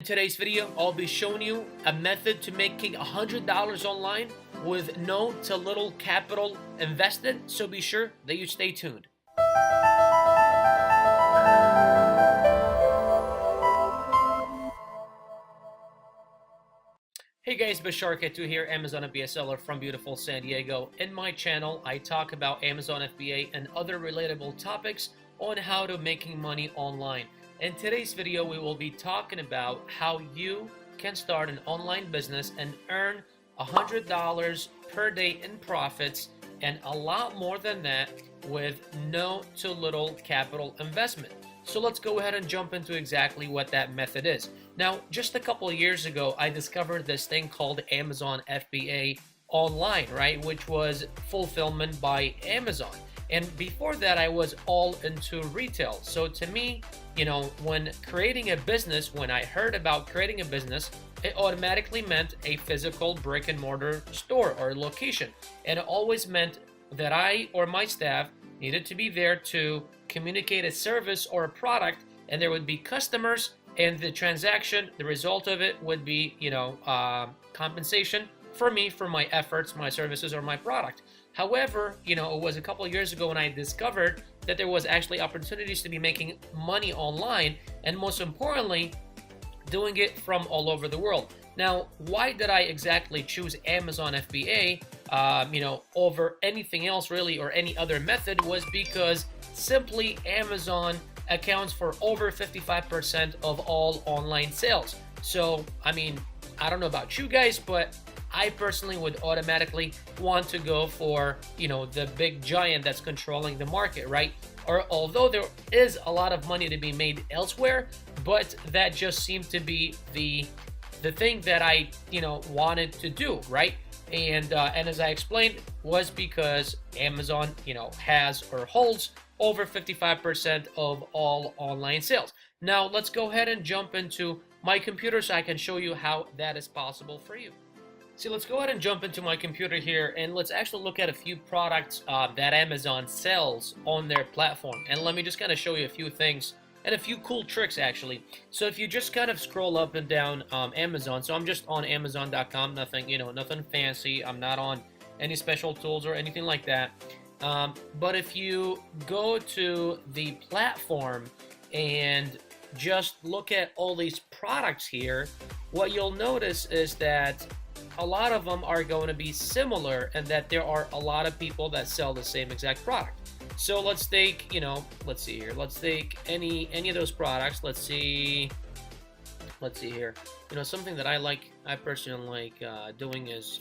today's video, I'll be showing you a method to making $100 online with no to little capital invested, so be sure that you stay tuned. Hey guys, Bashar2 here, Amazon FBA seller from beautiful San Diego. In my channel, I talk about Amazon FBA and other relatable topics on how to making money online. In today's video, we will be talking about how you can start an online business and earn $100 per day in profits and a lot more than that with no to little capital investment. So let's go ahead and jump into exactly what that method is. Now, just a couple of years ago, I discovered this thing called Amazon FBA Online, right? Which was fulfillment by Amazon. And before that, I was all into retail. So to me, when creating a business, when I heard about creating a business, it automatically meant a physical brick and mortar store or location. And it always meant that I or my staff needed to be there to communicate a service or a product, and there would be customers, and the transaction, the result of it would be, compensation for me for my efforts, my services, or my product. However, it was a couple of years ago when I discovered that there was actually opportunities to be making money online, and most importantly, doing it from all over the world. Now, why did I exactly choose Amazon FBA, over anything else really, or any other method? Was because simply Amazon accounts for over 55% of all online sales. So, I don't know about you guys, but I personally would automatically want to go for, the big giant that's controlling the market, right? Or although there is a lot of money to be made elsewhere, but that just seemed to be the thing that I, wanted to do, right? And as I explained, was because Amazon, has or holds over 55% of all online sales. Now, let's go ahead and jump into my computer so I can show you how that is possible for you. So let's go ahead and jump into my computer here, and let's actually look at a few products that Amazon sells on their platform. And let me just kind of show you a few things and a few cool tricks actually. So if you just kind of scroll up and down Amazon, so I'm just on Amazon.com, nothing, nothing fancy. I'm not on any special tools or anything like that. But if you go to the platform and just look at all these products here, what you'll notice is that a lot of them are going to be similar, and that there are a lot of people that sell the same exact product. So let's take, let's see here. Let's take any of those products. Let's see here. Something that I personally like doing is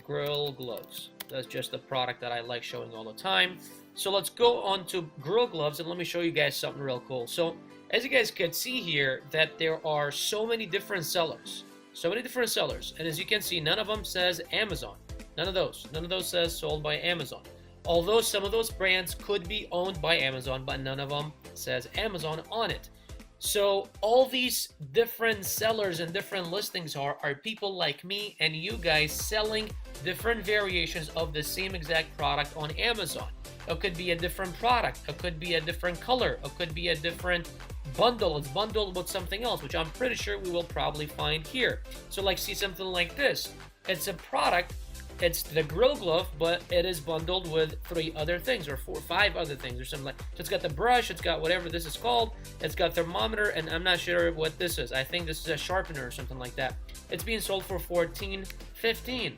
grill gloves. That's just a product that I like showing all the time. So let's go on to grill gloves, and let me show you guys something real cool. So as you guys can see here, that there are so many different sellers. And as you can see, none of them says Amazon. None of those says sold by Amazon. Although some of those brands could be owned by Amazon, but none of them says Amazon on it. So all these different sellers and different listings are people like me and you guys selling different variations of the same exact product on Amazon. It could be a different product. It could be a different color. It could be a different bundle. It's bundled with something else, which I'm pretty sure we will probably find here. So like, see something like this. It's a product. It's the grill glove, but it is bundled with 3 other things, or 4 or 5 other things, or something like. So it's got the brush, it's got whatever this is called, it's got thermometer, and I'm not sure what this is. I think this is a sharpener or something like that. It's being sold for $14.15,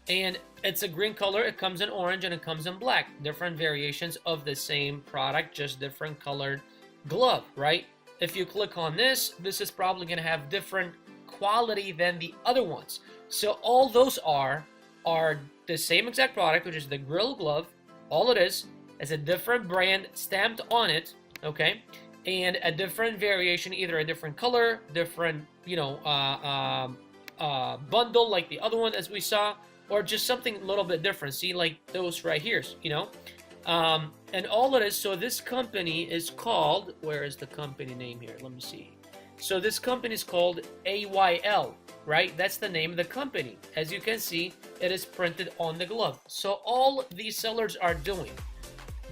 and it's a green color. It comes in orange and it comes in black. Different variations of the same product, just different colored glove, right? If you click on this is probably going to have different quality than the other ones. So all those are the same exact product, which is the grill glove. All it is a different brand stamped on it, okay? And a different variation, either a different color, different, bundle like the other one as we saw, or just something a little bit different. See, like those right here, and all it is, so this company is called, where is the company name here? Let me see. So this company is called AYL, right? That's the name of the company. As you can see, it is printed on the glove. So all these sellers are doing,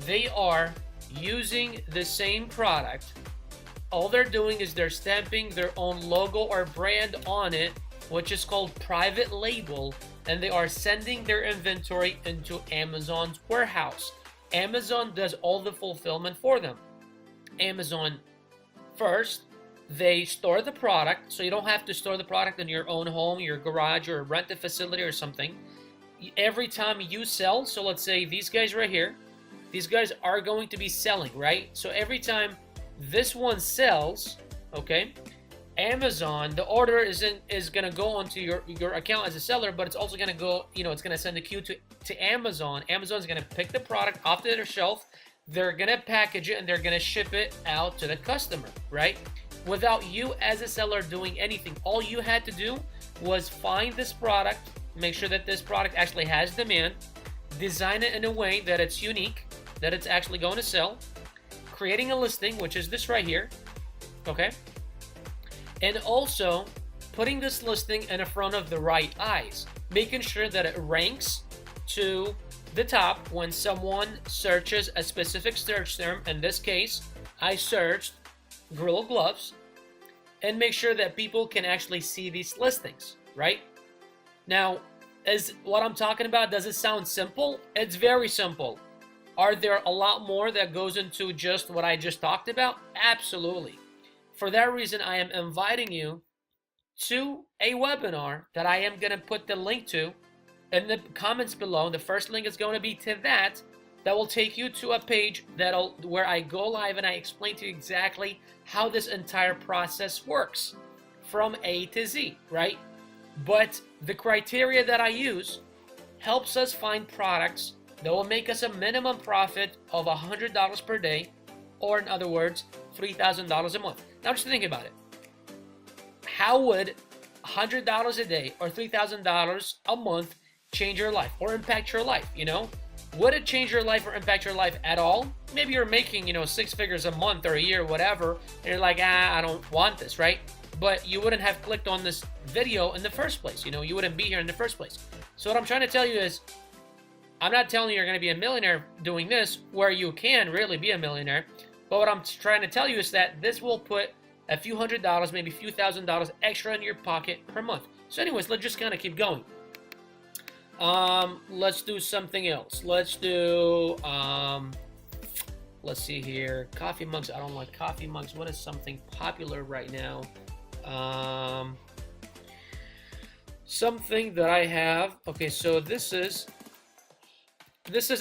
they are using the same product all they're doing is they're stamping their own logo or brand on it, which is called private label, and they are sending their inventory into Amazon's warehouse. Amazon does all the fulfillment for them. Amazon first, they store the product, so you don't have to store the product in your own home, your garage, or rent a facility or something. Every time you sell, so let's say these guys right here, these guys are going to be selling, right? So every time this one sells, okay, Amazon, the order is gonna go onto your account as a seller, but it's also gonna go, it's gonna send a queue to Amazon. Amazon's gonna pick the product off their shelf, they're gonna package it, and they're gonna ship it out to the customer, right? Without you as a seller doing anything. All you had to do was find this product, make sure that this product actually has demand, design it in a way that it's unique, that it's actually going to sell, creating a listing, which is this right here, okay? And also putting this listing in front of the right eyes, making sure that it ranks to the top when someone searches a specific search term. In this case, I searched Gorilla Gloves, and make sure that people can actually see these listings, right? Now, is what I'm talking about, does it sound simple? It's very simple. Are there a lot more that goes into just what I just talked about? Absolutely. For that reason, I am inviting you to a webinar that I am going to put the link to in the comments below. The first link is going to be to that will take you to a page where I go live and I explain to you exactly how this entire process works from A to Z, right? But the criteria that I use helps us find products that will make us a minimum profit of $100 per day, or in other words, $3,000 a month. Now just think about it. How would $100 a day or $3,000 a month change your life or impact your life, Would it change your life or impact your life at all? Maybe you're making, 6 figures a month or a year, whatever, and you're like, I don't want this, right? But you wouldn't have clicked on this video in the first place. You wouldn't be here in the first place. So what I'm trying to tell you is, I'm not telling you you're going to be a millionaire doing this, where you can really be a millionaire. But what I'm trying to tell you is that this will put a few $100s, maybe a few $1,000s extra in your pocket per month. So anyways, let's just kind of keep going. Let's do something else. Let's do, let's see here. Coffee mugs. I don't like coffee mugs. What is something popular right now? Something that I have. Okay, so this is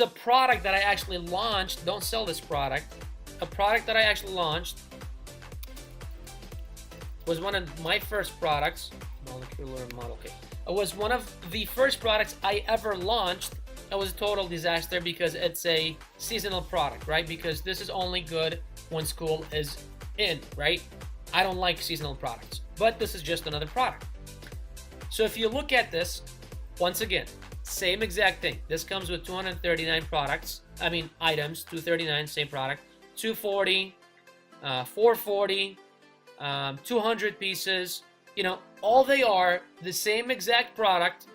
a product that I actually launched. Don't sell this product. A product that I actually launched was one of my first products. Molecular model kit. It was one of the first products I ever launched. It was a total disaster because it's a seasonal product, right? Because this is only good when school is in, right? I don't like seasonal products, but this is just another product. So if you look at this, once again, same exact thing. This comes with 239 items, 239, same product, 240, 440, 200 pieces, all they are the same exact product,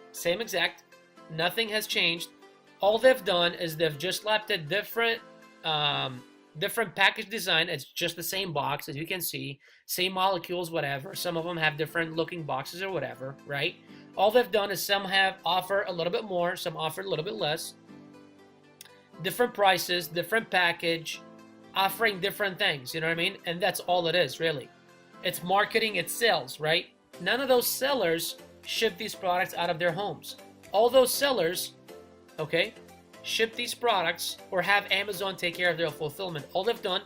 nothing has changed. All they've done is they've just slapped a different package design. It's just the same box, as you can see, same molecules, whatever. Some of them have different looking boxes or whatever, right? All they've done is some have offer a little bit more, some offer a little bit less. Different prices, different package, offering different things, you know what I mean? And that's all it is, really. It's marketing, it's sales, right? None of those sellers ship these products out of their homes. All those sellers, okay, ship these products or have Amazon take care of their fulfillment. All they've done,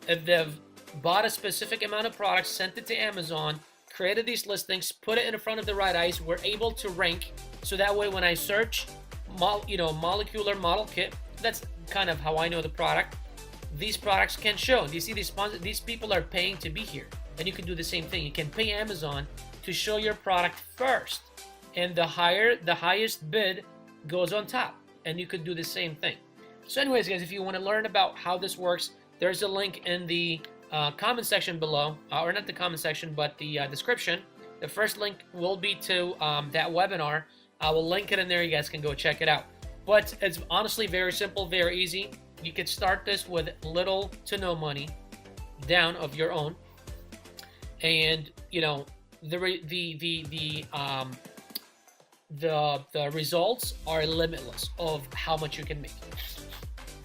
if they've bought a specific amount of products, sent it to Amazon, created these listings, put it in front of the right eyes, we're able to rank. So that way when I search, molecular model kit, that's kind of how I know the product. These products can show. Do you see these people are paying to be here? And you can do the same thing. You can pay Amazon to show your product first, and the highest bid goes on top, and you could do the same thing. So anyways, guys, if you want to learn about how this works, there's a link in the comment section below, or not the comment section, but the description. The first link will be to that webinar. I will link it in there. You guys can go check it out. But it's honestly very simple, very easy. You can start this with little to no money down of your own. and you know the results are limitless of how much you can make.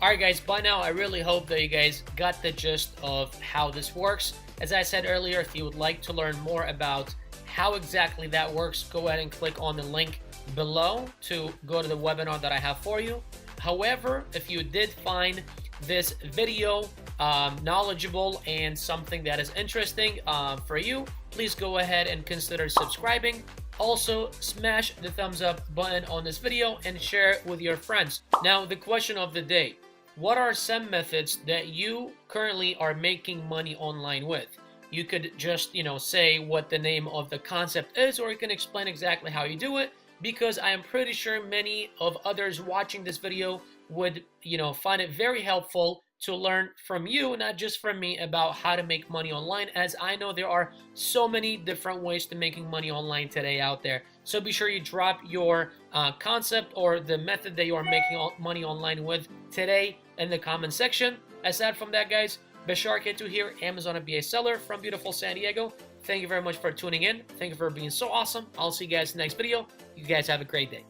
Alright guys, by now I really hope that you guys got the gist of how this works. As I said earlier, if you would like to learn more about how exactly that works, go ahead and click on the link below to go to the webinar that I have for you. However, if you did find this video knowledgeable and something that is interesting for you, please go ahead and consider subscribing. Also, smash the thumbs up button on this video and share it with your friends. Now, the question of the day: what are some methods that you currently are making money online with? You could just, say what the name of the concept is, or you can explain exactly how you do it, because I am pretty sure many of others watching this video would, find it very helpful to learn from you, not just from me, about how to make money online, as I know there are so many different ways to making money online today out there. So be sure you drop your concept or the method that you are making money online with today in the comment section. Aside from that, guys, Bashar K2 here, Amazon FBA seller from beautiful San Diego. Thank you very much for tuning in. Thank you for being so awesome. I'll see you guys in the next video. You guys have a great day.